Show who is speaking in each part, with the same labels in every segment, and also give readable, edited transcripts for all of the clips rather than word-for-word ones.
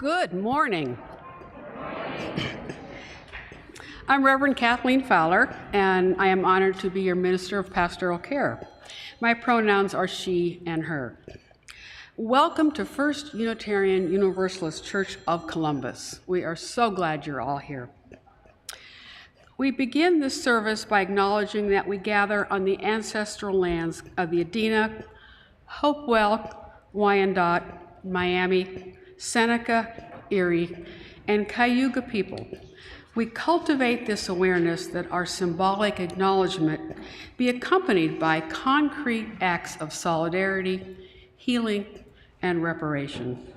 Speaker 1: Good morning. I'm Reverend Kathleen Fowler, and I am honored to be your Minister of Pastoral Care. My pronouns are she and her. Welcome to First Unitarian Universalist Church of Columbus. We are so glad you're all here. We begin this service by acknowledging that we gather on the ancestral lands of the Adena, Hopewell, Wyandotte, Miami, Seneca, Erie, and Cayuga people. We cultivate this awareness that our symbolic acknowledgement be accompanied by concrete acts of solidarity, healing, and reparation.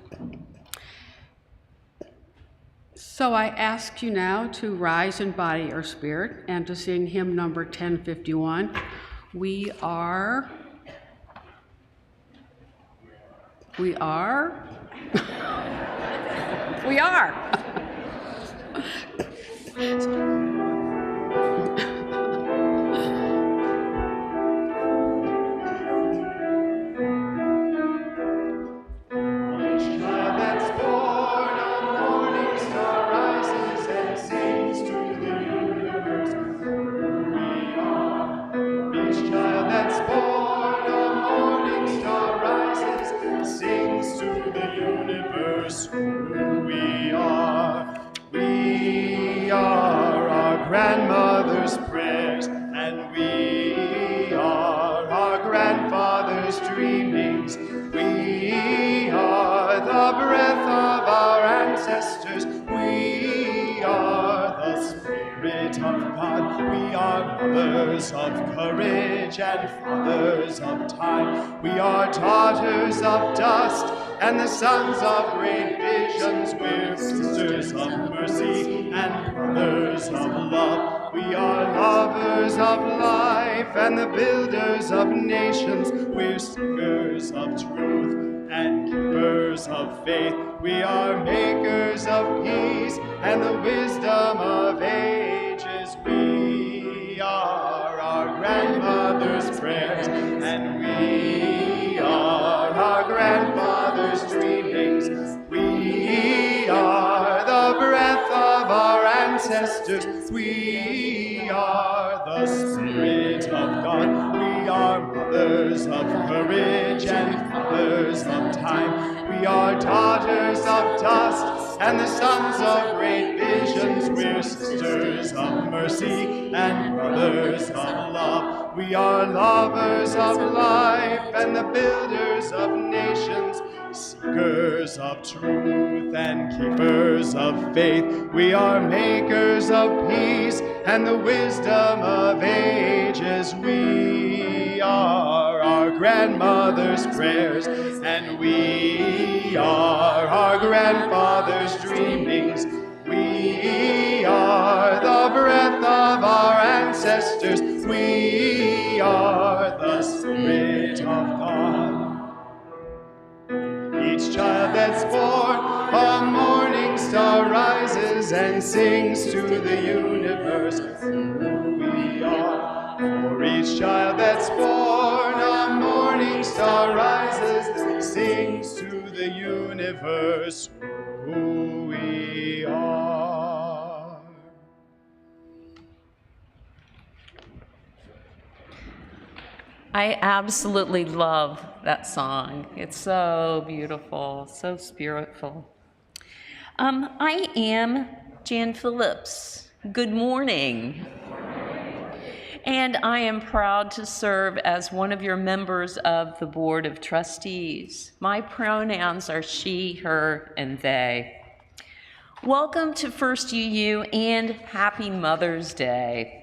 Speaker 1: So I ask you now to rise in body or spirit and to sing hymn number 1051. We are. We are.
Speaker 2: Grandmother's prayers, and we are our grandfather's dreamings. We are the breath of our ancestors. We are the Spirit of God. We are mothers of courage and fathers of time. We are daughters of dust and the sons of great visions. We're sisters of mercy and brothers of love. We are lovers of life and the builders of nations. We're singers of truth and keepers of faith. We are makers of peace and the wisdom of ages. We are our grandmother's prayers, and we are our grandfather's dreamings. We are the breath of our ancestors. We are the Spirit of God. We are mothers of courage and fathers of time. We are daughters of dust and the sons of great visions. We're sisters of mercy and brothers of love. We are lovers of life and the builders of nations, seekers of truth and keepers of faith. We are makers of peace and the wisdom of ages. We are our grandmother's prayers, and we are our grandfather's dreamings. We are the breath of our ancestors. We are the Spirit of God. Each child that's born, a morning star rises and sings to the universe who we are. For each child that's born, a morning star rises and sings to the universe who we are.
Speaker 3: I absolutely love that song. It's so beautiful, so spiritful. I am Jan Phillips. Good morning. And I am proud to serve as one of your members of the Board of Trustees. My pronouns are she, her, and they. Welcome to First UU and happy Mother's Day.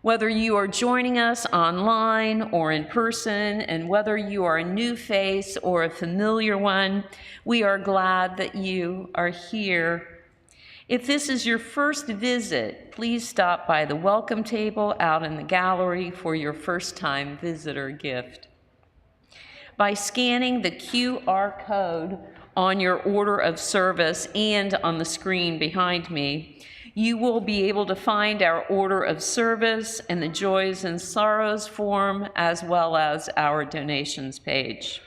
Speaker 3: Whether you are joining us online or in person, and whether you are a new face or a familiar one, we are glad that you are here. If this is your first visit, please stop by the welcome table out in the gallery for your first-time visitor gift. By scanning the QR code on your order of service and on the screen behind me, you will be able to find our order of service and the Joys and Sorrows form, as well as our donations page.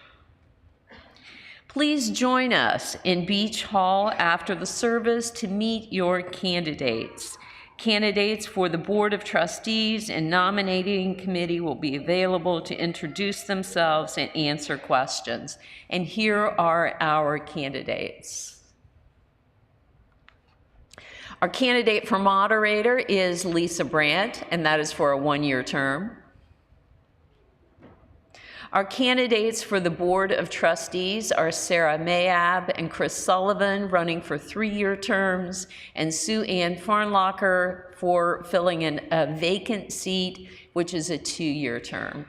Speaker 3: Please join us in Beach Hall after the service to meet your candidates. Candidates for the Board of Trustees and Nominating Committee will be available to introduce themselves and answer questions. And here are our candidates. Our candidate for moderator is Lisa Brandt, and that is for a one-year term. Our candidates for the Board of Trustees are Sarah Mayab and Chris Sullivan, running for 3-year terms, and Sue Ann Farnlocker for filling in a vacant seat, which is a 2-year term.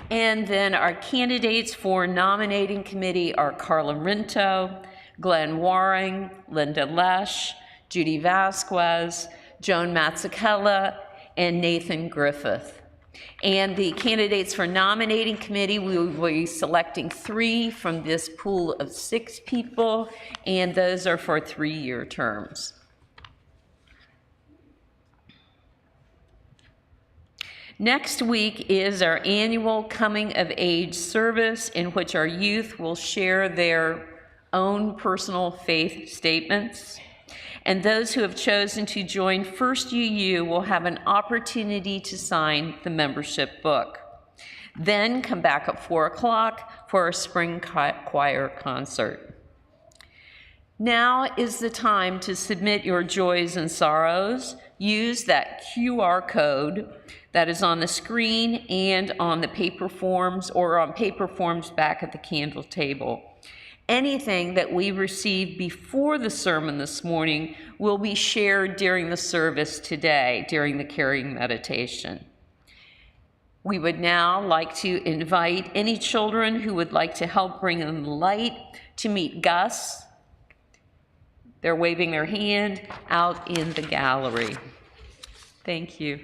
Speaker 3: And then our candidates for nominating committee are Carla Rinto, Glenn Waring, Linda Lesh, Judy Vasquez, Joan Mazzicella, and Nathan Griffith. And the candidates for nominating committee, we will be selecting 3 from this pool of 6 people, and those are for 3-year terms. Next week is our annual Coming of Age service, in which our youth will share their own personal faith statements. And those who have chosen to join First UU will have an opportunity to sign the membership book. Then come back at 4 o'clock for our spring choir concert. Now is the time to submit your joys and sorrows. Use that QR code that is on the screen and on the paper forms, or on paper forms back at the candle table. Anything that we received before the sermon this morning will be shared during the service today, during the carrying meditation. We would now like to invite any children who would like to help bring in the light to meet Gus. They're waving their hand out in the gallery. Thank you.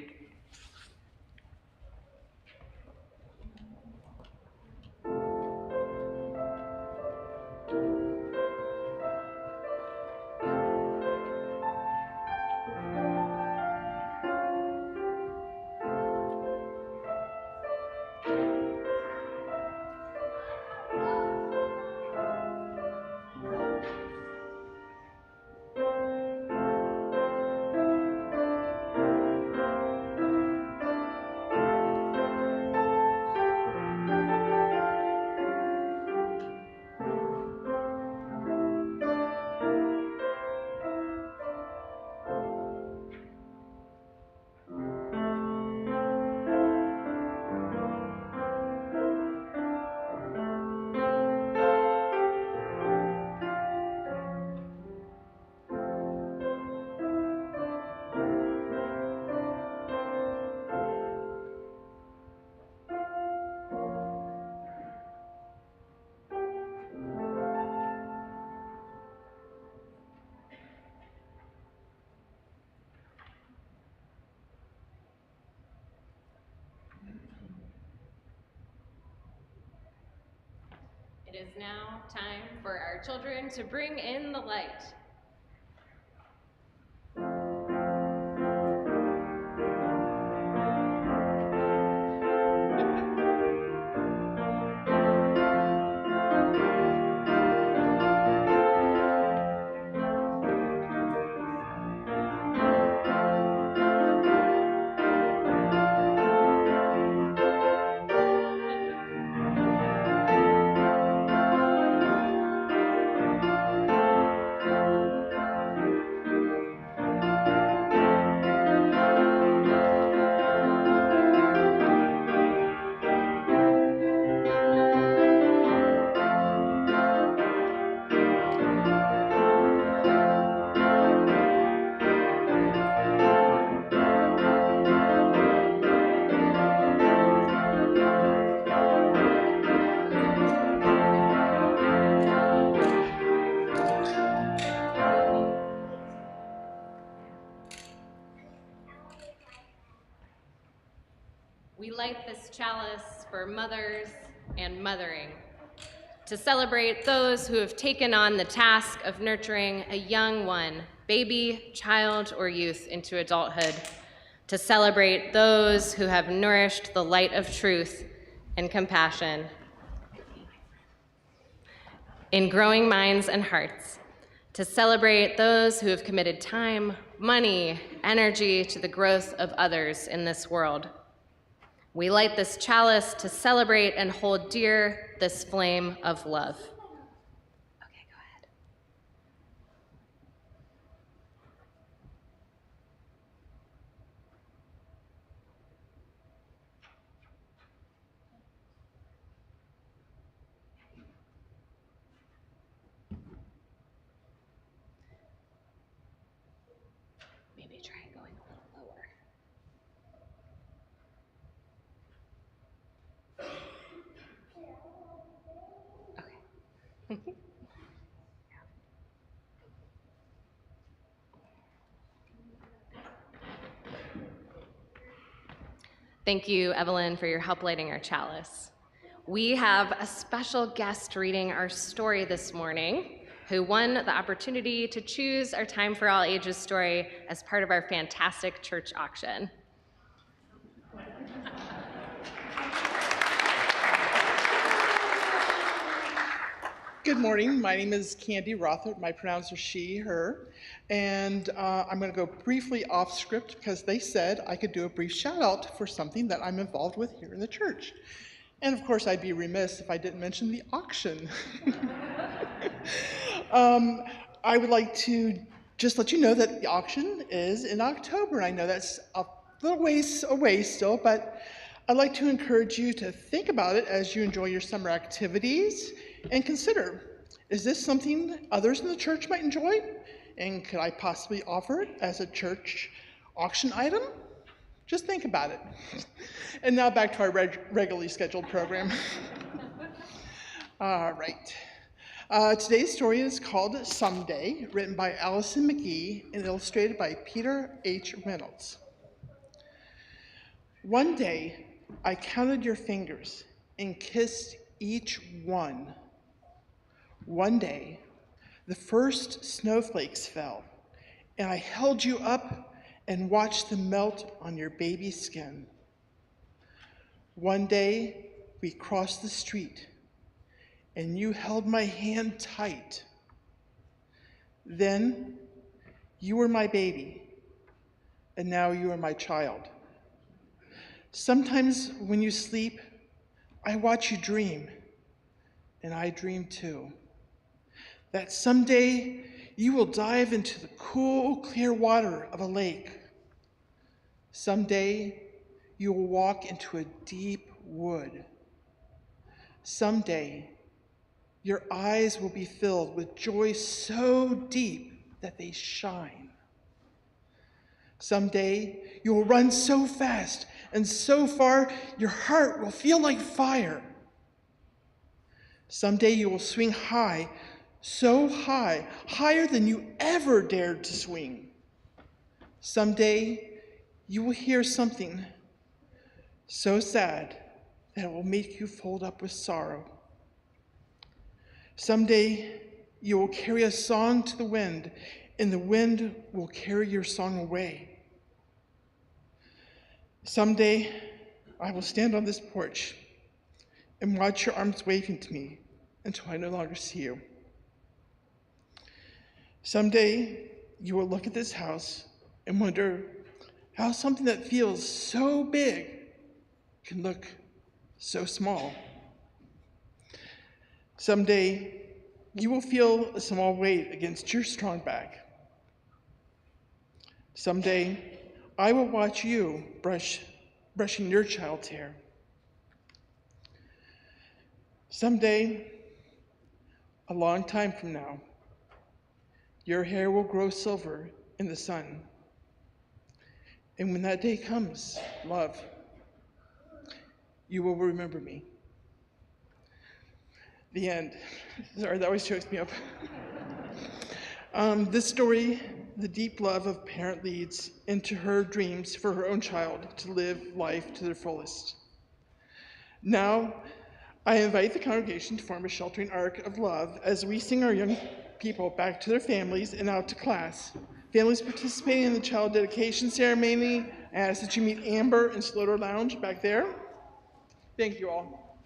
Speaker 4: It is now time for our children to bring in the light. We light this chalice for mothers and mothering, to celebrate those who have taken on the task of nurturing a young one, baby, child, or youth into adulthood, to celebrate those who have nourished the light of truth and compassion. in growing minds and hearts, to celebrate those who have committed time, money, energy to the growth of others in this world. We light this chalice to celebrate and hold dear this flame of love. Okay, go ahead. Maybe try going a little lower. Okay. Thank you, Evelyn, for your help lighting our chalice. We have a special guest reading our story this morning who won the opportunity to choose our Time for All Ages story as part of our fantastic church auction.
Speaker 5: Good morning. My name is Candy Rothert. My pronouns are she, her. And I'm going to go briefly off script because they said I could do a brief shout out for something that I'm involved with here in the church. And of course, I'd be remiss if I didn't mention the auction. I would like to just let you know that the auction is in October. I know that's a little ways away still, but I'd like to encourage you to think about it as you enjoy your summer activities and consider, is this something others in the church might enjoy? And could I possibly offer it as a church auction item? Just think about it. And now back to our regularly scheduled program. All right. Today's story is called Someday, written by Allison McGee and illustrated by Peter H. Reynolds. One day, I counted your fingers and kissed each one. One day, the first snowflakes fell, and I held you up and watched them melt on your baby skin. One day, we crossed the street, and you held my hand tight. Then, you were my baby, and now you are my child. Sometimes when you sleep, I watch you dream, and I dream too, that someday you will dive into the cool, clear water of a lake. Someday you will walk into a deep wood. Someday your eyes will be filled with joy so deep that they shine. Someday you will run so fast and so far your heart will feel like fire. Someday you will swing high, so high, higher than you ever dared to swing. Someday you will hear something so sad that it will make you fold up with sorrow. Someday you will carry a song to the wind, and the wind will carry your song away. Someday I will stand on this porch and watch your arms waving to me until I no longer see you. Someday you will look at this house and wonder how something that feels so big can look so small. Someday you will feel a small weight against your strong back. Someday I will watch you brushing your child's hair. Someday, a long time from now, your hair will grow silver in the sun. And when that day comes, love, you will remember me. The end. Sorry, that always chokes me up. This story, the deep love of parent leads into her dreams for her own child to live life to their fullest. Now, I invite the congregation to form a sheltering arc of love as we sing our young people back to their families and out to class. Families participating in the child dedication ceremony, I ask that you meet Amber in Sloter Lounge back there. Thank you all.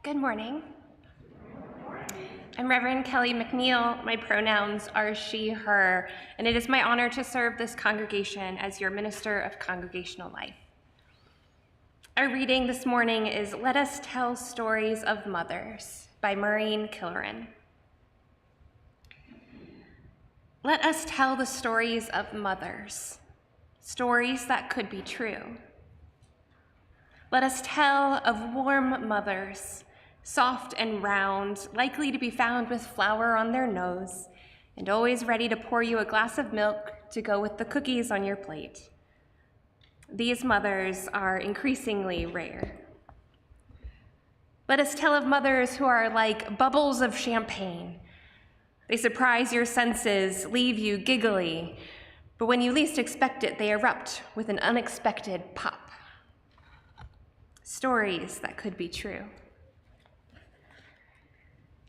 Speaker 6: Good morning. I'm Reverend Kelly McNeil. My pronouns are she, her, and it is my honor to serve this congregation as your minister of congregational life. Our reading this morning is Let Us Tell Stories of Mothers by Maureen Killoran. Let us tell the stories of mothers, stories that could be true. Let us tell of warm mothers, soft and round, likely to be found with flour on their nose, and always ready to pour you a glass of milk to go with the cookies on your plate. These mothers are increasingly rare. Let us tell of mothers who are like bubbles of champagne. They surprise your senses, leave you giggly, but when you least expect it, they erupt with an unexpected pop. Stories that could be true.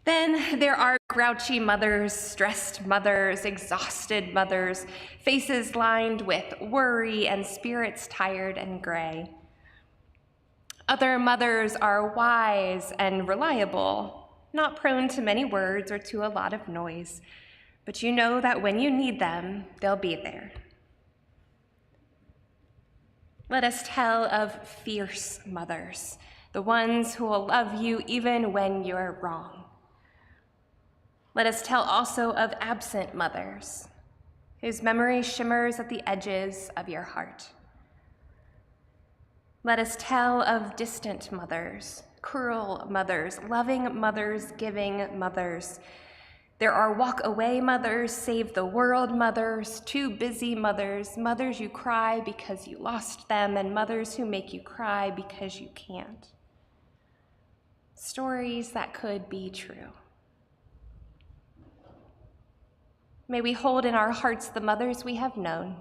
Speaker 6: Then there are grouchy mothers, stressed mothers, exhausted mothers, faces lined with worry and spirits tired and gray. Other mothers are wise and reliable, not prone to many words or to a lot of noise, but you know that when you need them, they'll be there. Let us tell of fierce mothers, the ones who will love you even when you're wrong. Let us tell also of absent mothers, whose memory shimmers at the edges of your heart. Let us tell of distant mothers, cruel mothers, loving mothers, giving mothers. There are walk-away mothers, save the world mothers, too busy mothers, mothers you cry because you lost them, and mothers who make you cry because you can't. Stories that could be true. May we hold in our hearts the mothers we have known,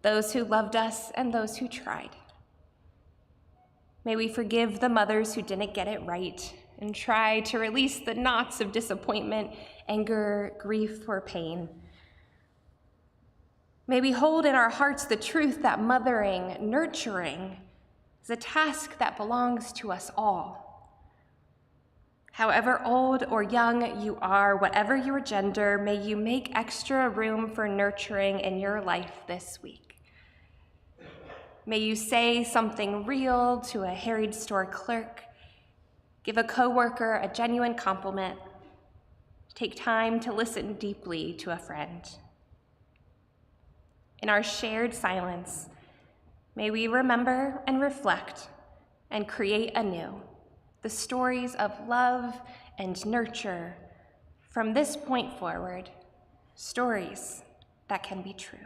Speaker 6: those who loved us and those who tried. May we forgive the mothers who didn't get it right and try to release the knots of disappointment, anger, grief, or pain. May we hold in our hearts the truth that mothering, nurturing, is a task that belongs to us all. However old or young you are, whatever your gender, may you make extra room for nurturing in your life this week. May you say something real to a harried store clerk, give a coworker a genuine compliment, take time to listen deeply to a friend. In our shared silence, may we remember and reflect and create anew the stories of love and nurture from this point forward, stories that can be true.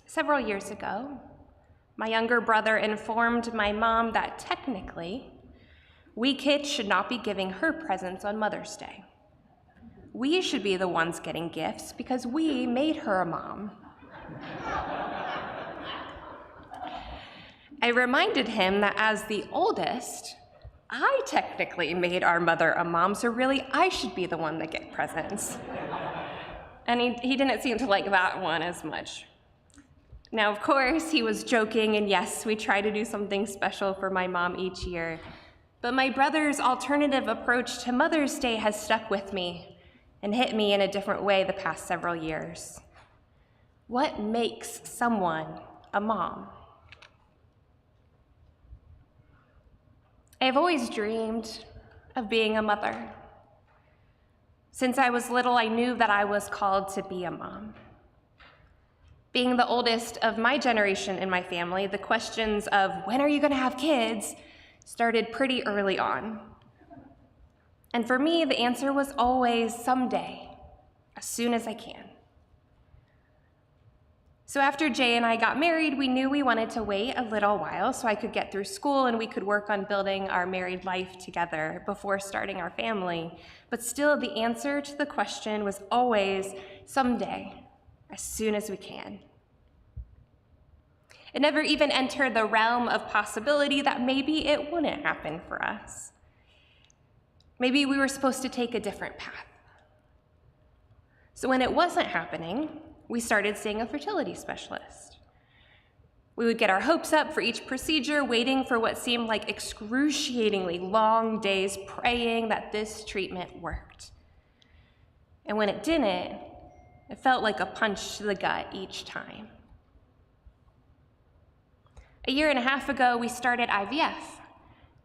Speaker 6: Several years ago, my younger brother informed my mom that technically, we kids should not be giving her presents on Mother's Day. We should be the ones getting gifts because we made her a mom. I reminded him that as the oldest, I technically made our mother a mom, so really I should be the one that get presents. And he didn't seem to like that one as much. Now, of course, he was joking, and yes, we try to do something special for my mom each year. But my brother's alternative approach to Mother's Day has stuck with me and hit me in a different way the past several years. What makes someone a mom? I've always dreamed of being a mother. Since I was little, I knew that I was called to be a mom. Being the oldest of my generation in my family, the questions of when are you going to have kids started pretty early on. And for me, the answer was always someday, as soon as I can. So after Jay and I got married, we knew we wanted to wait a little while so I could get through school and we could work on building our married life together before starting our family. But still, the answer to the question was always someday, as soon as we can. It never even entered the realm of possibility that maybe it wouldn't happen for us. Maybe we were supposed to take a different path. So when it wasn't happening, we started seeing a fertility specialist. We would get our hopes up for each procedure, waiting for what seemed like excruciatingly long days, praying that this treatment worked. And when it didn't, it felt like a punch to the gut each time. A year and a half ago, we started IVF.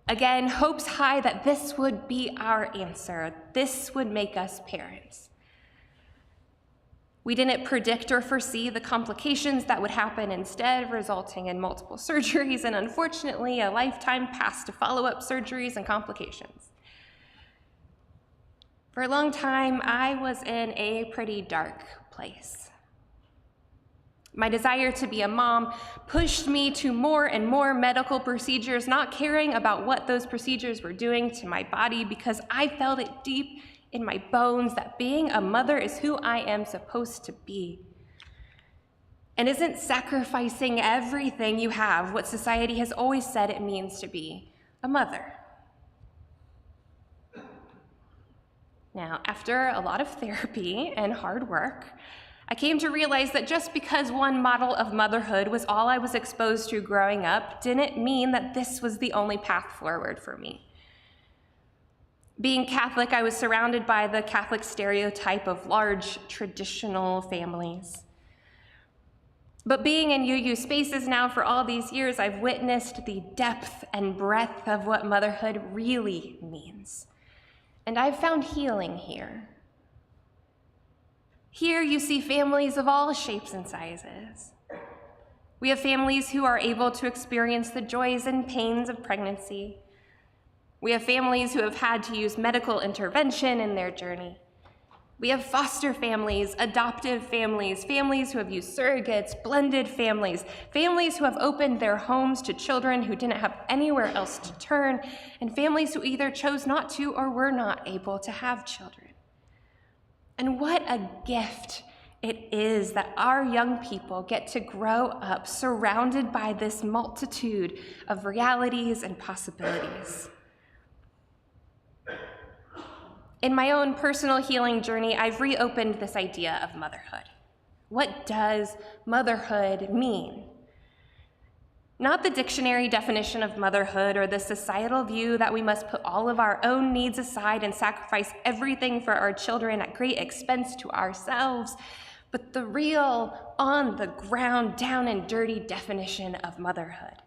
Speaker 6: Again, hopes high that this would be our answer. This would make us parents. We didn't predict or foresee the complications that would happen instead, resulting in multiple surgeries and unfortunately a lifetime pass to follow-up surgeries and complications. For a long time, I was in a pretty dark place. My desire to be a mom pushed me to more and more medical procedures, not caring about what those procedures were doing to my body because I felt it deep in my bones that being a mother is who I am supposed to be. And isn't sacrificing everything you have what society has always said it means to be a mother? Now, after a lot of therapy and hard work, I came to realize that just because one model of motherhood was all I was exposed to growing up didn't mean that this was the only path forward for me. Being Catholic, I was surrounded by the Catholic stereotype of large, traditional families. But being in UU spaces now for all these years, I've witnessed the depth and breadth of what motherhood really means. And I've found healing here. Here you see families of all shapes and sizes. We have families who are able to experience the joys and pains of pregnancy. We have families who have had to use medical intervention in their journey. We have foster families, adoptive families, families who have used surrogates, blended families, families who have opened their homes to children who didn't have anywhere else to turn, and families who either chose not to or were not able to have children. And what a gift it is that our young people get to grow up surrounded by this multitude of realities and possibilities. In my own personal healing journey, I've reopened this idea of motherhood. What does motherhood mean? Not the dictionary definition of motherhood or the societal view that we must put all of our own needs aside and sacrifice everything for our children at great expense to ourselves, but the real, on the ground, down and dirty definition of motherhood.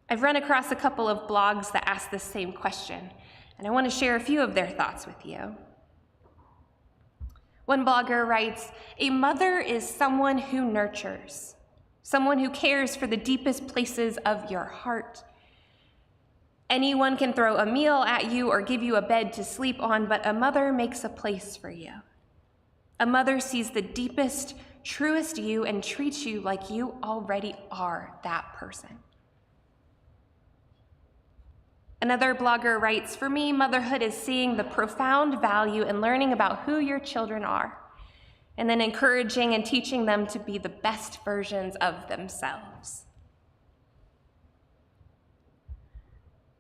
Speaker 6: I've run across a couple of blogs that ask this same question, and I want to share a few of their thoughts with you. One blogger writes, "A mother is someone who nurtures, someone who cares for the deepest places of your heart. Anyone can throw a meal at you or give you a bed to sleep on, but a mother makes a place for you. A mother sees the deepest, truest you and treats you like you already are that person." Another blogger writes, "For me, motherhood is seeing the profound value in learning about who your children are, and then encouraging and teaching them to be the best versions of themselves."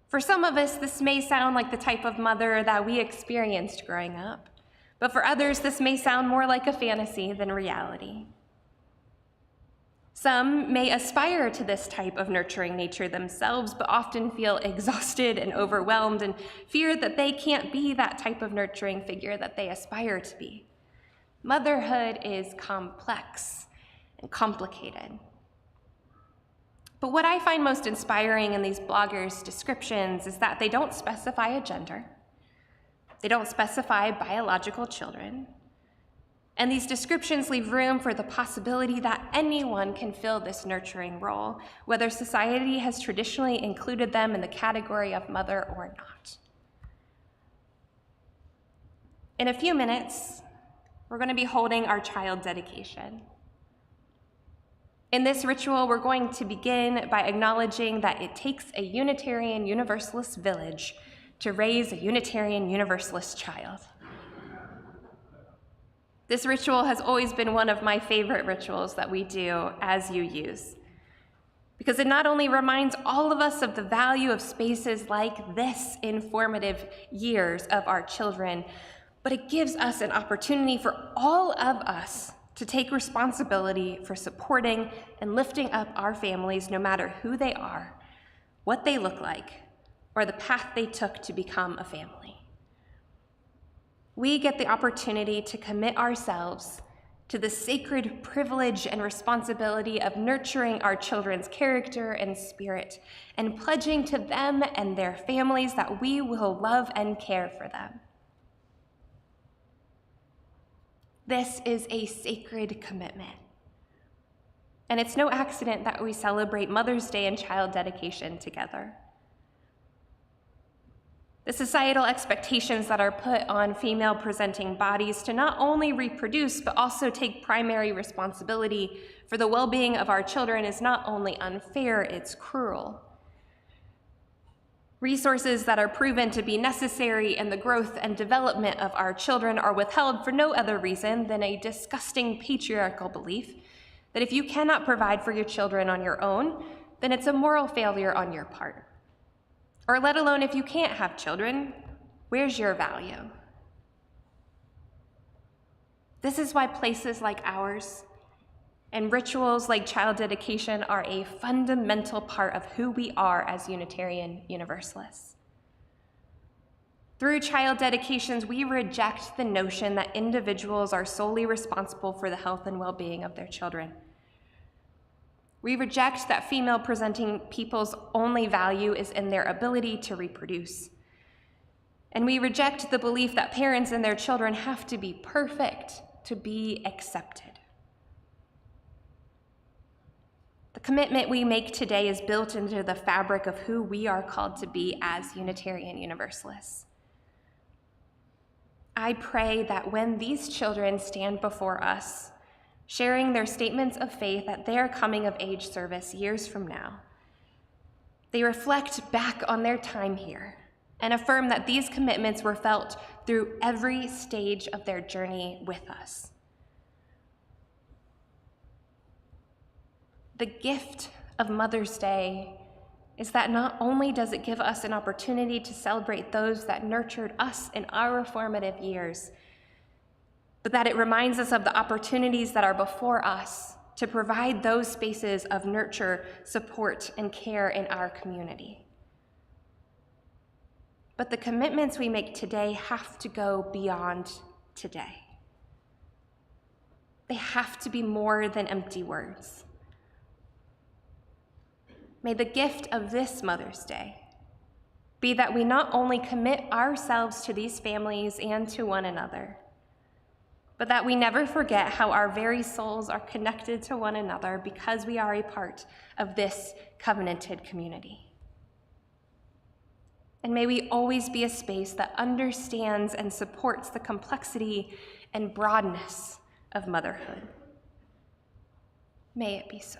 Speaker 6: For some of us, this may sound like the type of mother that we experienced growing up, but for others, this may sound more like a fantasy than reality. Some may aspire to this type of nurturing nature themselves, but often feel exhausted and overwhelmed and fear that they can't be that type of nurturing figure that they aspire to be. Motherhood is complex and complicated. But what I find most inspiring in these bloggers' descriptions is that they don't specify a gender. They don't specify biological children. And these descriptions leave room for the possibility that anyone can fill this nurturing role, whether society has traditionally included them in the category of mother or not. In a few minutes, we're going to be holding our child dedication. In this ritual, we're going to begin by acknowledging that it takes a Unitarian Universalist village to raise a Unitarian Universalist child. This ritual has always been one of my favorite rituals that we do as UUs, because it not only reminds all of us of the value of spaces like this in formative years of our children, but it gives us an opportunity for all of us to take responsibility for supporting and lifting up our families, no matter who they are, what they look like, or the path they took to become a family. We get the opportunity to commit ourselves to the sacred privilege and responsibility of nurturing our children's character and spirit, and pledging to them and their families that we will love and care for them. This is a sacred commitment. And it's no accident that we celebrate Mother's Day and child dedication together. The societal expectations that are put on female-presenting bodies to not only reproduce, but also take primary responsibility for the well-being of our children is not only unfair, it's cruel. Resources that are proven to be necessary in the growth and development of our children are withheld for no other reason than a disgusting patriarchal belief that if you cannot provide for your children on your own, then it's a moral failure on your part. Or let alone if you can't have children, where's your value? This is why places like ours and rituals like child dedication are a fundamental part of who we are as Unitarian Universalists. Through child dedications, we reject the notion that individuals are solely responsible for the health and well-being of their children. We reject that female-presenting people's only value is in their ability to reproduce. And we reject the belief that parents and their children have to be perfect to be accepted. The commitment we make today is built into the fabric of who we are called to be as Unitarian Universalists. I pray that when these children stand before us, sharing their statements of faith at their coming-of-age service years from now, they reflect back on their time here and affirm that these commitments were felt through every stage of their journey with us. The gift of Mother's Day is that not only does it give us an opportunity to celebrate those that nurtured us in our formative years, but that it reminds us of the opportunities that are before us to provide those spaces of nurture, support, and care in our community. But the commitments we make today have to go beyond today. They have to be more than empty words. May the gift of this Mother's Day be that we not only commit ourselves to these families and to one another, but that we never forget how our very souls are connected to one another because we are a part of this covenanted community. And may we always be a space that understands and supports the complexity and broadness of motherhood. May it be so.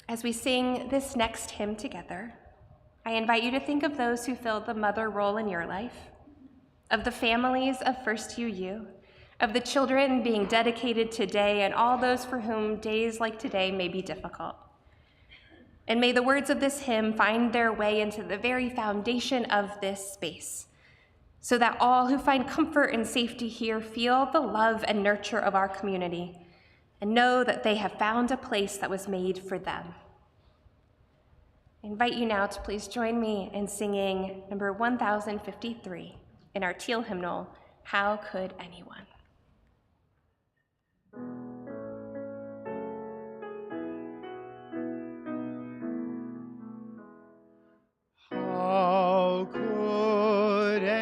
Speaker 6: As we sing this next hymn together, I invite you to think of those who filled the mother role in your life, of the families of First UU, of the children being dedicated today, and all those for whom days like today may be difficult. And may the words of this hymn find their way into the very foundation of this space, so that all who find comfort and safety here feel the love and nurture of our community and know that they have found a place that was made for them. I invite you now to please join me in singing number 1053 in our teal hymnal, How Could Anyone?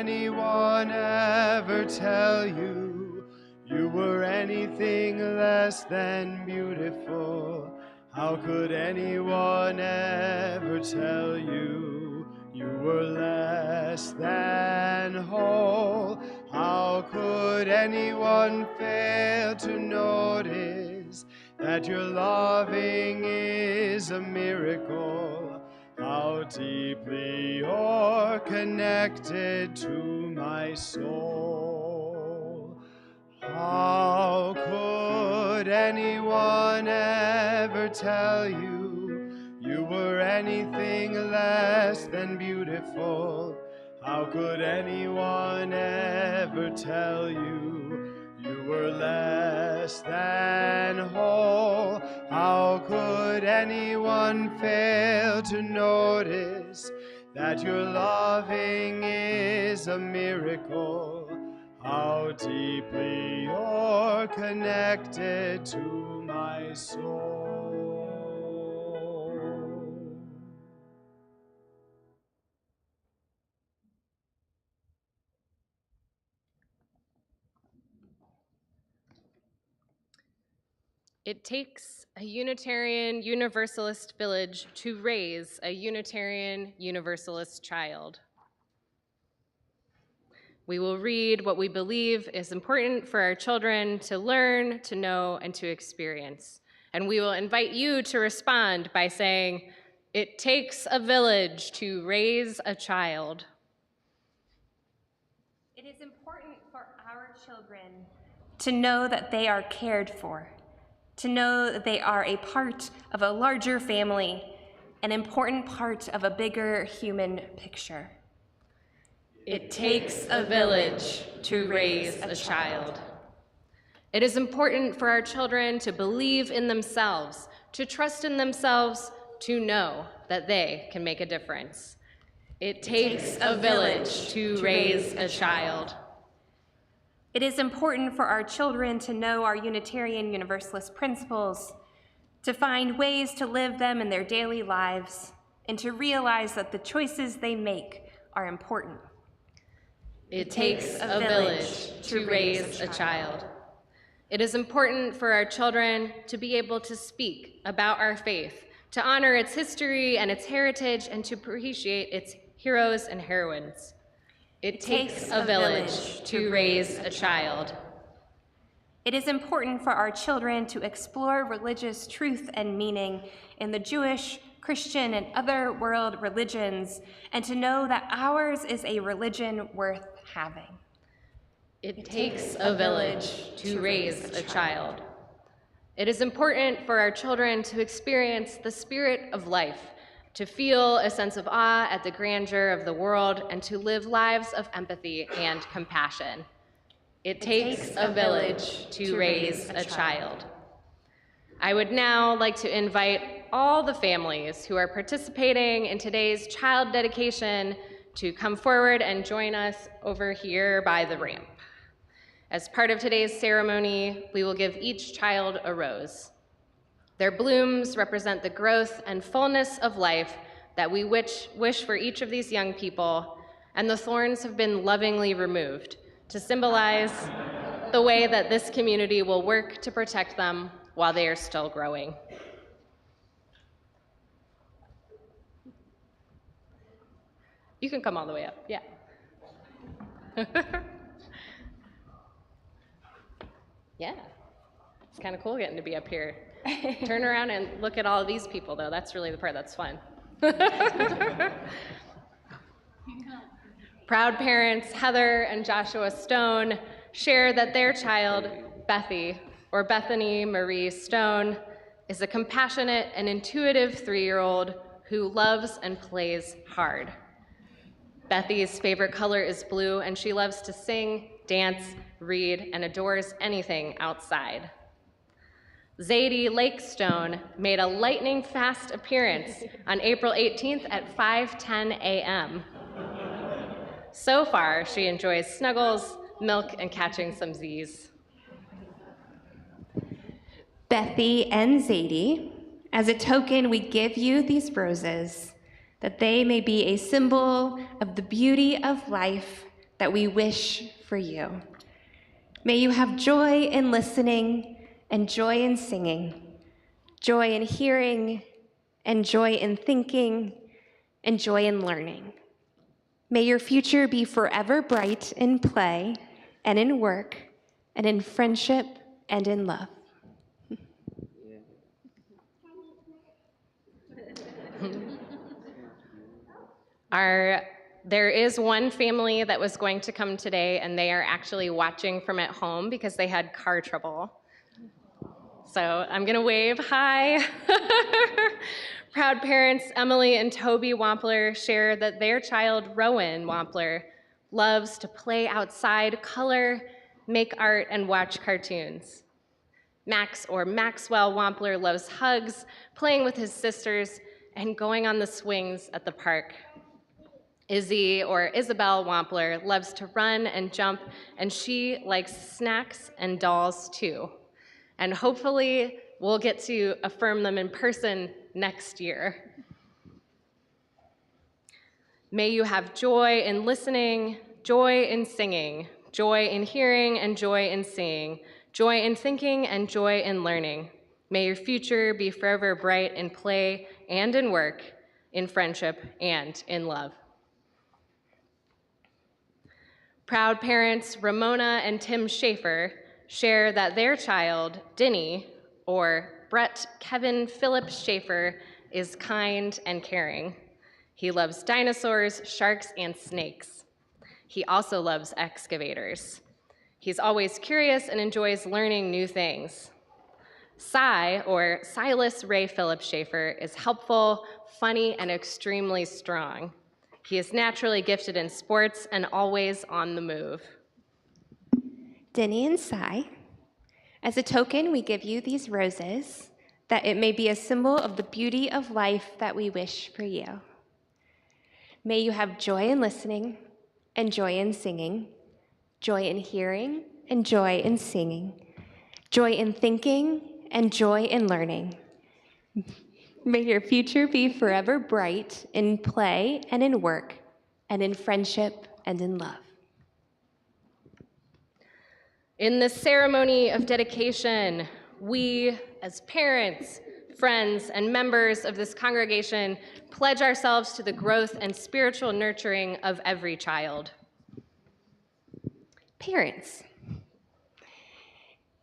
Speaker 2: anyone ever tell you you were anything less than beautiful? How could anyone ever tell you you were less than whole? How could anyone fail to notice that your loving is a miracle? How deeply you're connected to my soul. How could anyone ever tell you you were anything less than beautiful? How could anyone ever tell you you were less than whole? How could anyone fail to notice that your loving is a miracle? How deeply you're connected to my soul.
Speaker 4: It takes a Unitarian Universalist village to raise a Unitarian Universalist child. We will read what we believe is important for our children to learn, to know, and to experience. And we will invite you to respond by saying, "It takes a village to raise a child."
Speaker 6: It is important for our children to know that they are cared for, to know that they are a part of a larger family, an important part of a bigger human picture.
Speaker 4: It takes a village to raise a child. It is important for our children to believe in themselves, to trust in themselves, to know that they can make a difference. It takes a village to raise a child.
Speaker 6: It is important for our children to know our Unitarian Universalist principles, to find ways to live them in their daily lives, and to realize that the choices they make are important.
Speaker 4: It takes a village to raise a child. It is important for our children to be able to speak about our faith, to honor its history and its heritage, and to appreciate its heroes and heroines. It takes a village to raise a child.
Speaker 6: It is important for our children to explore religious truth and meaning in the Jewish, Christian, and other world religions, and to know that ours is a religion worth having.
Speaker 4: It takes a village to raise a child. It is important for our children to experience the spirit of life, to feel a sense of awe at the grandeur of the world, and to live lives of empathy and compassion. It takes a village to raise a child. I would now like to invite all the families who are participating in today's child dedication to come forward and join us over here by the ramp. As part of today's ceremony, we will give each child a rose. Their blooms represent the growth and fullness of life that we wish for each of these young people, and the thorns have been lovingly removed to symbolize the way that this community will work to protect them while they are still growing. You can come all the way up, yeah. Yeah, it's kind of cool getting to be up here. Turn around and look at all of these people, though. That's really the part that's fun. Proud parents Heather and Joshua Stone share that their child, Bethy, or Bethany Marie Stone, is a compassionate and intuitive 3-year-old who loves and plays hard. Bethy's favorite color is blue, and she loves to sing, dance, read, and adores anything outside. Zadie Lake Stone made a lightning-fast appearance on April 18th at 5:10 a.m. So far, she enjoys snuggles, milk, and catching some Z's.
Speaker 6: Bethy and Zadie, as a token, we give you these roses, that they may be a symbol of the beauty of life, that we wish for you. May you have joy in listening and joy in singing, joy in hearing and joy in thinking, and joy in learning. May your future be forever bright in play and in work and in friendship and in love.
Speaker 4: There is one family that was going to come today, and they are actually watching from at home because they had car trouble. So I'm gonna wave, hi. Proud parents Emily and Toby Wampler share that their child, Rowan Wampler, loves to play outside, color, make art, and watch cartoons. Max, or Maxwell Wampler, loves hugs, playing with his sisters, and going on the swings at the park. Izzy, or Isabel Wampler, loves to run and jump, and she likes snacks and dolls too. And hopefully we'll get to affirm them in person next year. May you have joy in listening, joy in singing, joy in hearing and joy in seeing, joy in thinking and joy in learning. May your future be forever bright in play and in work, in friendship and in love. Proud parents Ramona and Tim Schaefer share that their child, Denny, or Brett Kevin Philip Schaefer, is kind and caring. He loves dinosaurs, sharks, and snakes. He also loves excavators. He's always curious and enjoys learning new things. Cy, or Silas Ray Philip Schaefer, is helpful, funny, and extremely strong. He is naturally gifted in sports and always on the move.
Speaker 6: Denny and Cy, as a token, we give you these roses, that it may be a symbol of the beauty of life that we wish for you. May you have joy in listening and joy in singing, joy in hearing and joy in singing, joy in thinking and joy in learning. May your future be forever bright in play and in work and in friendship and in love.
Speaker 4: In the ceremony of dedication, we, as parents, friends, and members of this congregation, pledge ourselves to the growth and spiritual nurturing of every child.
Speaker 6: Parents,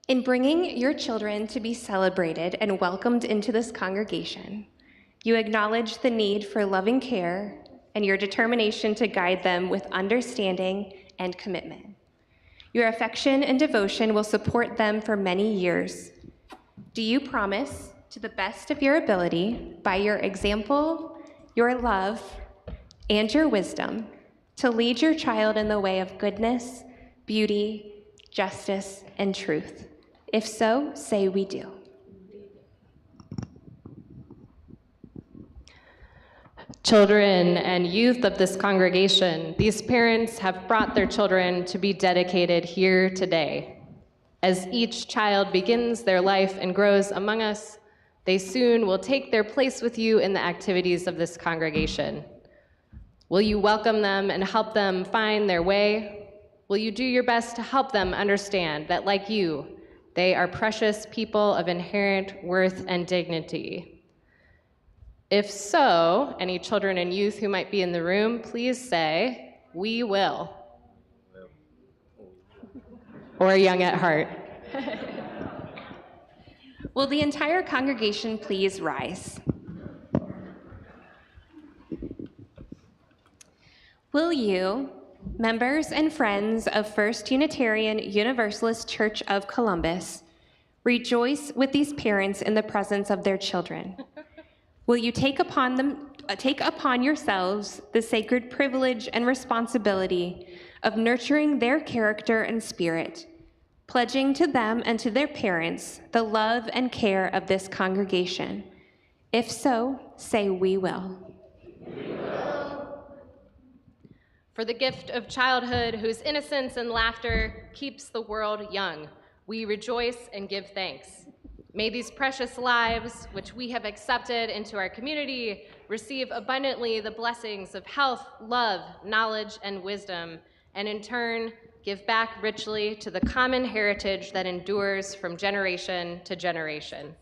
Speaker 6: in bringing your children to be celebrated and welcomed into this congregation, you acknowledge the need for loving care and your determination to guide them with understanding and commitment. Your affection and devotion will support them for many years. Do you promise, to the best of your ability, by your example, your love, and your wisdom, to lead your child in the way of goodness, beauty, justice, and truth? If so, say we do.
Speaker 4: Children and youth of this congregation, these parents have brought their children to be dedicated here today. As each child begins their life and grows among us, they soon will take their place with you in the activities of this congregation. Will you welcome them and help them find their way? Will you do your best to help them understand that, like you, they are precious people of inherent worth and dignity? If so, any children and youth who might be in the room, please say, "We will." Or young at heart.
Speaker 6: Will the entire congregation please rise? Will you, members and friends of First Unitarian Universalist Church of Columbus, rejoice with these parents in the presence of their children? Will you take upon yourselves the sacred privilege and responsibility of nurturing their character and spirit, pledging to them and to their parents the love and care of this congregation? If so, say we will.
Speaker 4: We will. For the gift of childhood, whose innocence and laughter keeps the world young, we rejoice and give thanks. May these precious lives, which we have accepted into our community, receive abundantly the blessings of health, love, knowledge, and wisdom, and in turn, give back richly to the common heritage that endures from generation to generation.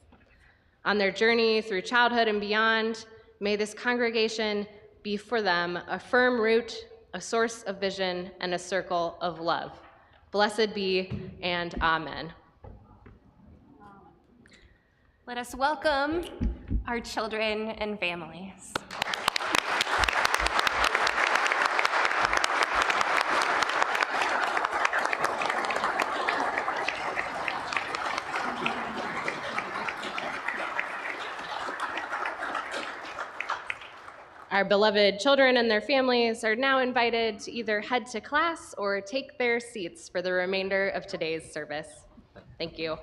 Speaker 4: On their journey through childhood and beyond, may this congregation be for them a firm root, a source of vision, and a circle of love. Blessed be, and amen.
Speaker 6: Let us welcome our children and families.
Speaker 4: Our beloved children and their families are now invited to either head to class or take their seats for the remainder of today's service. Thank you.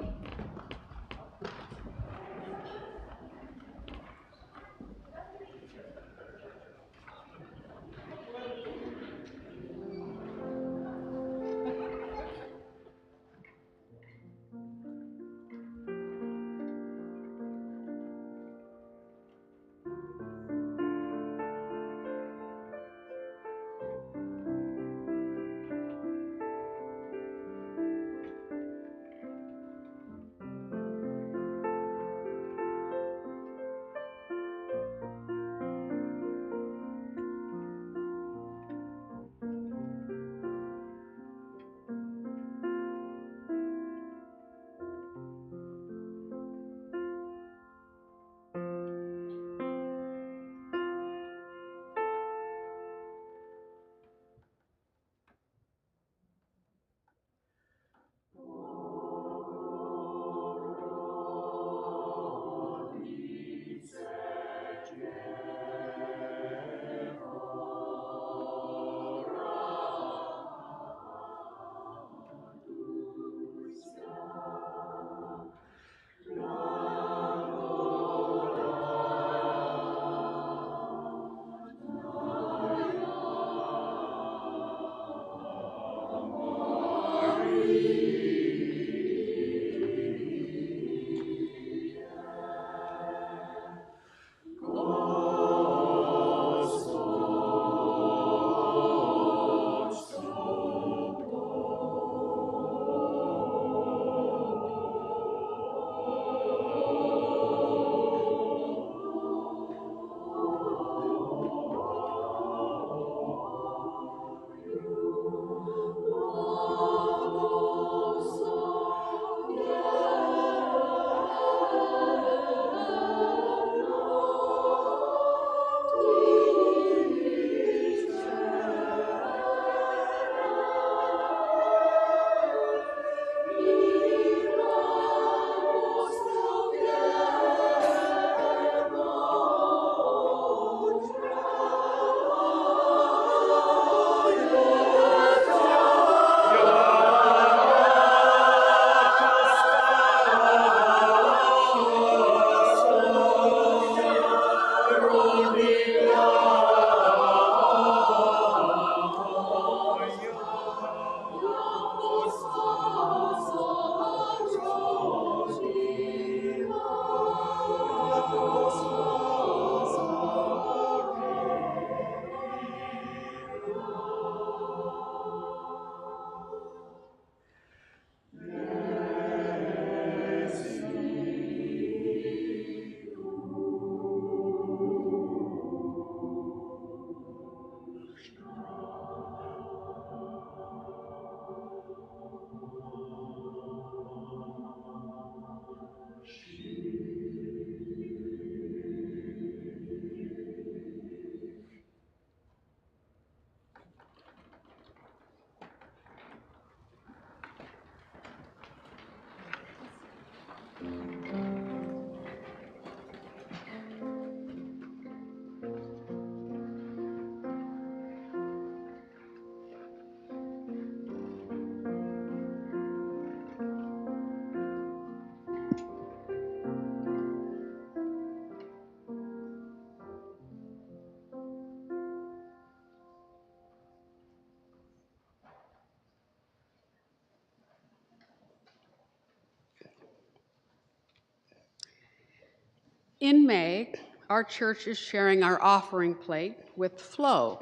Speaker 1: In May, our church is sharing our offering plate with Flo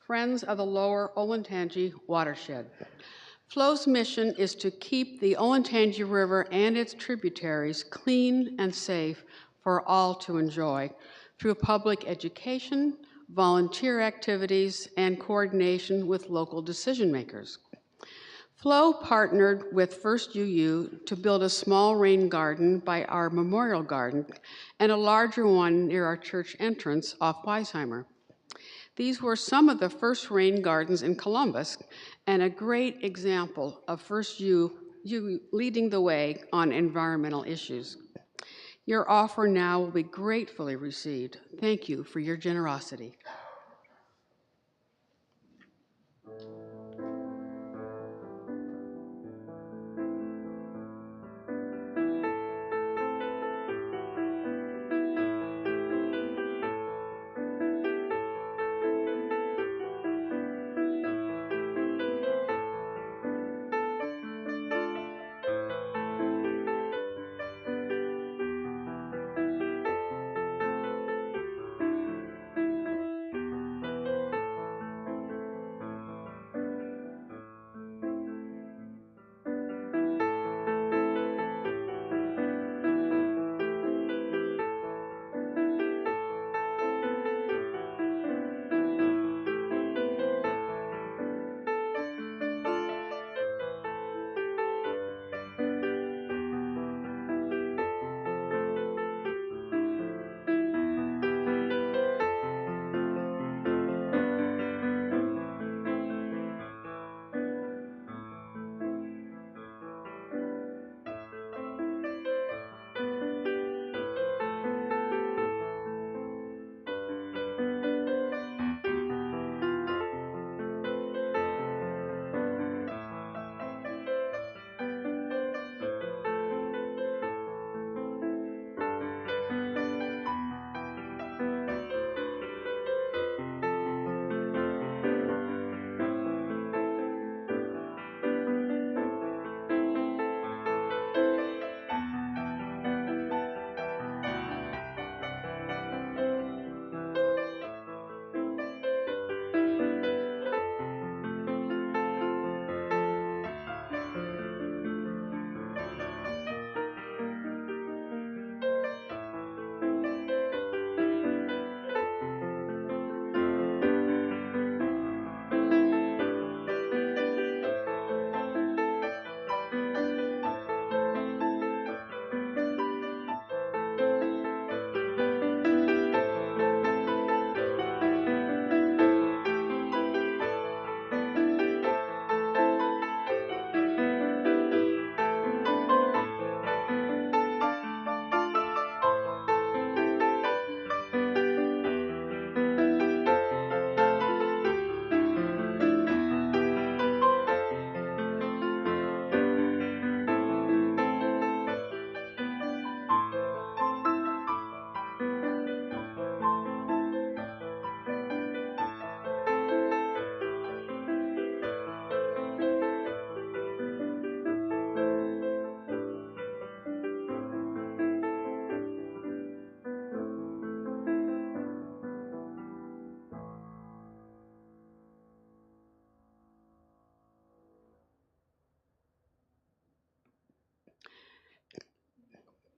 Speaker 1: Friends of the Lower Olentangy Watershed. FLOW's mission is to keep the Olentangy River and its tributaries clean and safe for all to enjoy through public education, volunteer activities, and coordination with local decision makers. FLOW partnered with First UU to build a small rain garden by our memorial garden and a larger one near our church entrance off Weisheimer. These were some of the first rain gardens in Columbus and a great example of First UU leading the way on environmental issues. Your offer now will be gratefully received. Thank you for your generosity.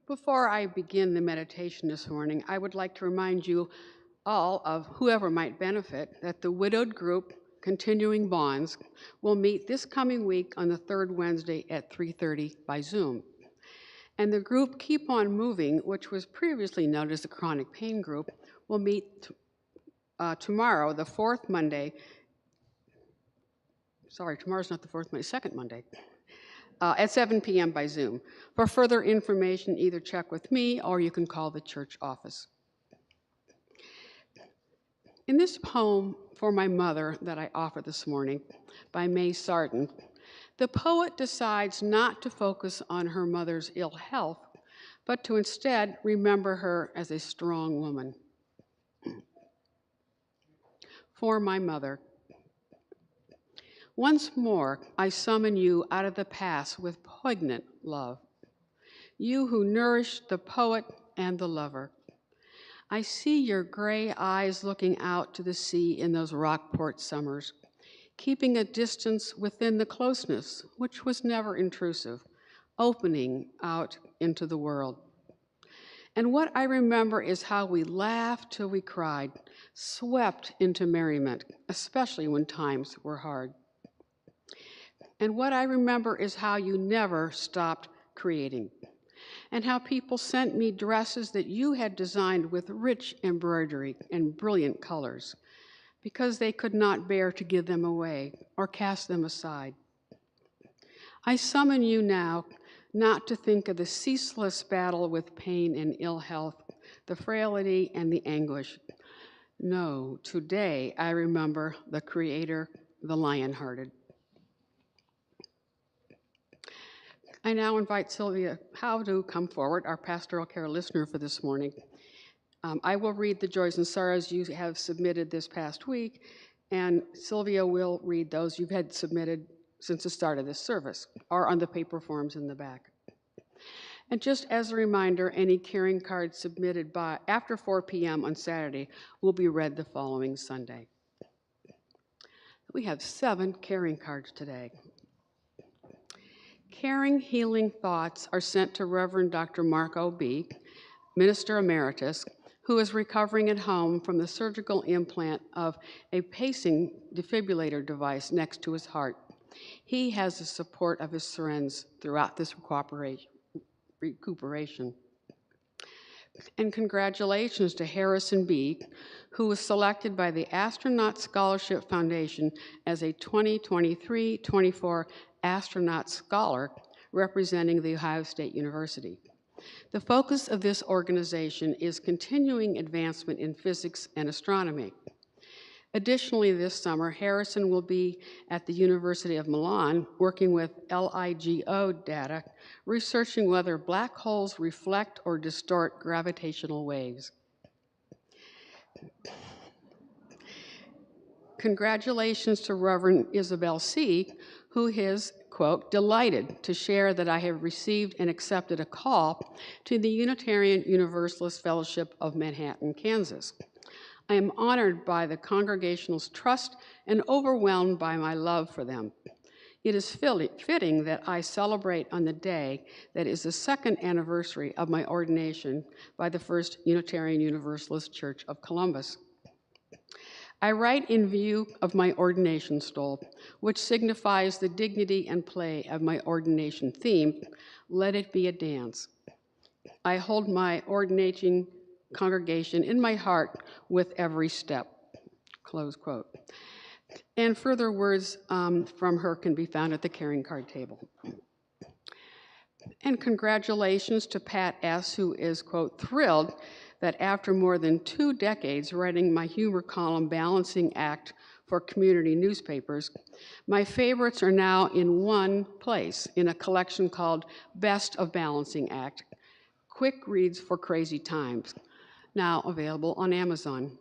Speaker 1: Before I begin the meditation this morning, I would like to remind you all of whoever might benefit that the widowed group Continuing Bonds will meet this coming week on the third Wednesday at 3:30 by Zoom. And the group Keep On Moving, which was previously known as the Chronic Pain Group, will meet tomorrow, the fourth Monday. Sorry, tomorrow's not the fourth Monday, second Monday. At 7 p.m. by Zoom. For further information, either check with me or you can call the church office. In this poem for my mother that I offer this morning by May Sarton, the poet decides not to focus on her mother's ill health, but to instead remember her as a strong woman. For my mother. Once more, I summon you out of the past with poignant love, you who nourished the poet and the lover. I see your gray eyes looking out to the sea in those Rockport summers, keeping a distance within the closeness, which was never intrusive, opening out into the world. And what I remember is how we laughed till we cried, swept into merriment, especially when times were hard. And what I remember is how you never stopped creating, and how people sent me dresses that you had designed with rich embroidery and brilliant colors, because they could not bear to give them away or cast them aside. I summon you now not to think of the ceaseless battle with pain and ill health, the frailty and the anguish. No, today I remember the Creator, the lion-hearted. I now invite Sylvia Howe to come forward, our pastoral care listener for this morning. I will read the joys and sorrows you have submitted this past week, and Sylvia will read those you've had submitted since the start of this service, or on the paper forms in the back. And just as a reminder, any caring cards submitted by after 4 p.m. on Saturday will be read the following Sunday. We have 7 caring cards today. Caring, healing thoughts are sent to Reverend Dr. Mark O.B., Minister Emeritus, who is recovering at home from the surgical implant of a pacing defibrillator device next to his heart. He has the support of his friends throughout this recuperation. And congratulations to Harrison B., who was selected by the Astronaut Scholarship Foundation as a 2023-24 Astronaut Scholar representing the Ohio State University. The focus of this organization is continuing advancement in physics and astronomy. Additionally, this summer, Harrison will be at the University of Milan working with LIGO data, researching whether black holes reflect or distort gravitational waves. Congratulations to Reverend Isabel C., who is, quote, delighted to share that I have received and accepted a call to the Unitarian Universalist Fellowship of Manhattan, Kansas. I am honored by the congregational's trust and overwhelmed by my love for them. It is fitting that I celebrate on the day that is the 2nd anniversary of my ordination by the First Unitarian Universalist Church of Columbus. I write in view of my ordination stole, which signifies the dignity and play of my ordination theme, "Let it be a dance." I hold my ordinating congregation in my heart with every step, close quote. And further words from her can be found at the caring card table. And congratulations to Pat S., who is, quote, thrilled that after more than 2 decades writing my humor column, Balancing Act, for community newspapers, my favorites are now in one place in a collection called Best of Balancing Act, Quick Reads for Crazy Times, now available on Amazon.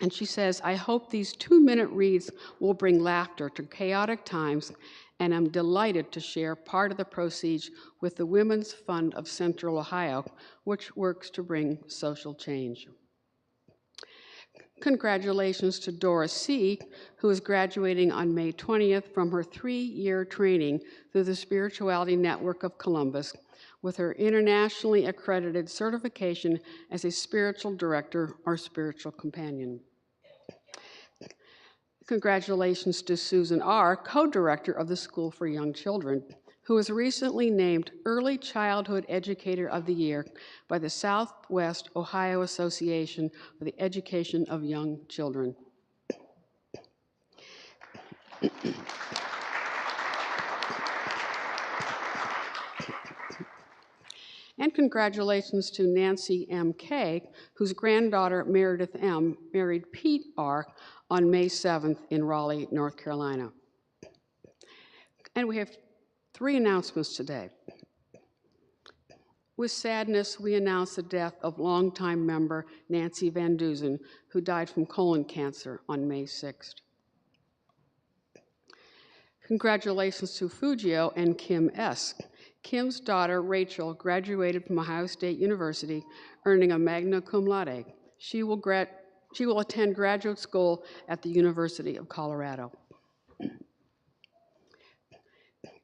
Speaker 1: And she says, I hope these 2-minute reads will bring laughter to chaotic times, and I'm delighted to share part of the proceeds with the Women's Fund of Central Ohio, which works to bring social change. Congratulations to Doris C., who is graduating on May 20th from her 3-year training through the Spirituality Network of Columbus, with her internationally accredited certification as a spiritual director or spiritual companion. Congratulations to Susan R., co-director of the School for Young Children, who was recently named Early Childhood Educator of the Year by the Southwest Ohio Association for the Education of Young Children. And congratulations to Nancy M.K., whose granddaughter Meredith M. married Pete R. on May 7th in Raleigh, North Carolina. And we have 3 announcements today. With sadness, we announce the death of longtime member Nancy Van Dusen, who died from colon cancer on May 6th. Congratulations to Fujio and Kim S. Kim's daughter, Rachel, graduated from Ohio State University, earning a magna cum laude. She will attend graduate school at the University of Colorado.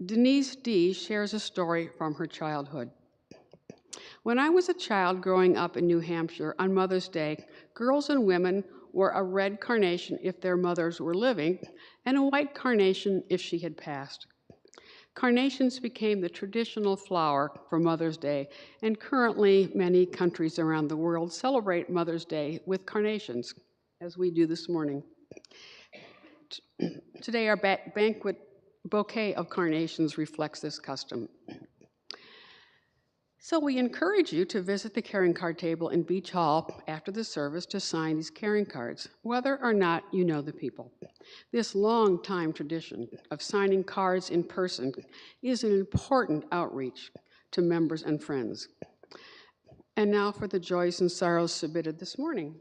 Speaker 1: Denise D. shares a story from her childhood. When I was a child growing up in New Hampshire on Mother's Day, girls and women wore a red carnation if their mothers were living, and a white carnation if she had passed. Carnations became the traditional flower for Mother's Day, and currently many countries around the world celebrate Mother's Day with carnations, as we do this morning. Today, our banquet bouquet of carnations reflects this custom. So we encourage you to visit the caring card table in Beach Hall after the service to sign these caring cards, whether or not you know the people. This long-time tradition of signing cards in person is an important outreach to members and friends. And now for the joys and sorrows submitted this morning.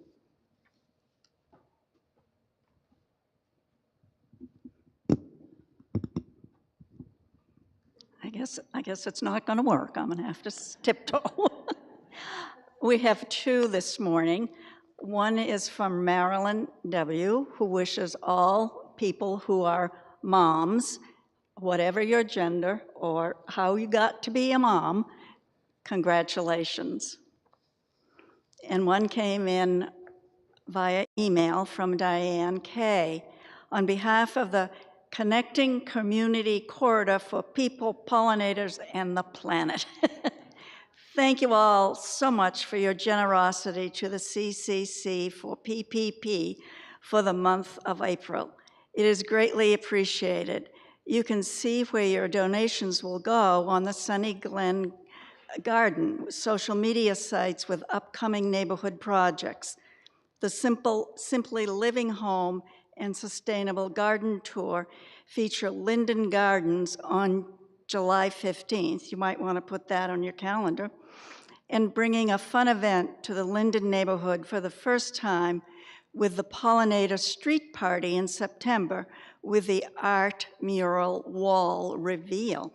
Speaker 7: I guess it's not going to work. I'm going to have to tiptoe. We have two this morning. One is from Marilyn W., who wishes all people who are moms, whatever your gender or how you got to be a mom, congratulations. And one came in via email from Diane K. On behalf of the Connecting Community Corridor for People, Pollinators, and the Planet. Thank you all so much for your generosity to the CCC for PPP for the month of April. It is greatly appreciated. You can see where your donations will go on the Sunny Glen Garden social media sites with upcoming neighborhood projects. The Simply Living Home and Sustainable Garden Tour feature Linden Gardens on July 15th. You might want to put that on your calendar. And bringing a fun event to the Linden neighborhood for the first time with the Pollinator Street Party in September with the art mural wall reveal.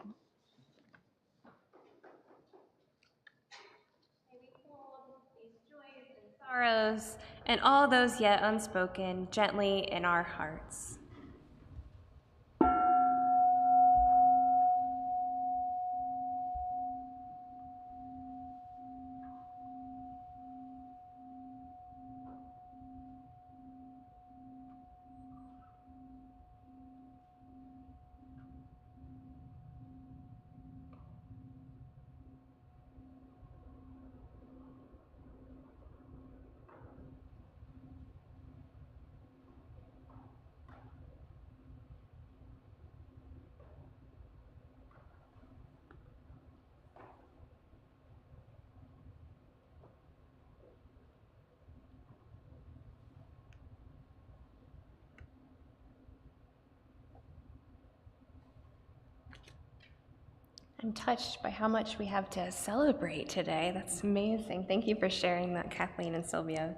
Speaker 6: Sorrows and all those yet unspoken gently in our hearts. I'm touched by how much we have to celebrate today. That's amazing. Thank you for sharing that, Kathleen and Sylvia.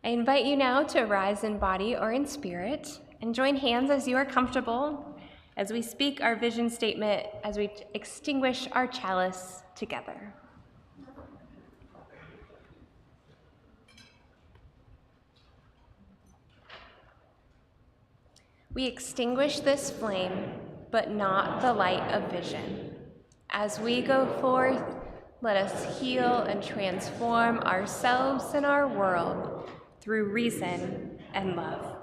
Speaker 6: I invite you now to rise in body or in spirit and join hands as you are comfortable as we speak our vision statement, as we extinguish our chalice together. We extinguish this flame, but not the light of vision. As we go forth, let us heal and transform ourselves and our world through reason and love.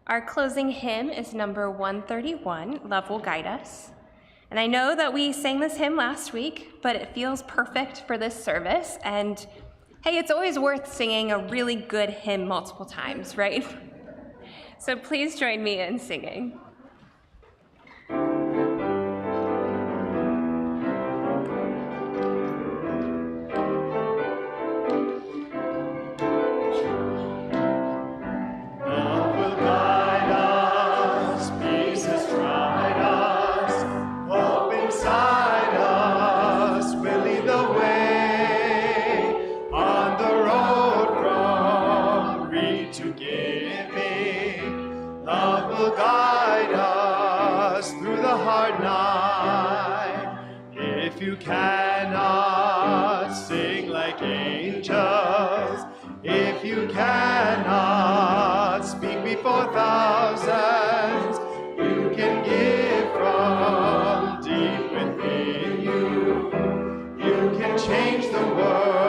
Speaker 6: Our closing hymn is number 131, Love Will Guide Us. And I know that we sang this hymn last week, but it feels perfect for this service. And hey, it's always worth singing a really good hymn multiple times, right? So please join me in singing.
Speaker 2: Guide angels. If you cannot speak before thousands, you can give from deep within you. You can change the world.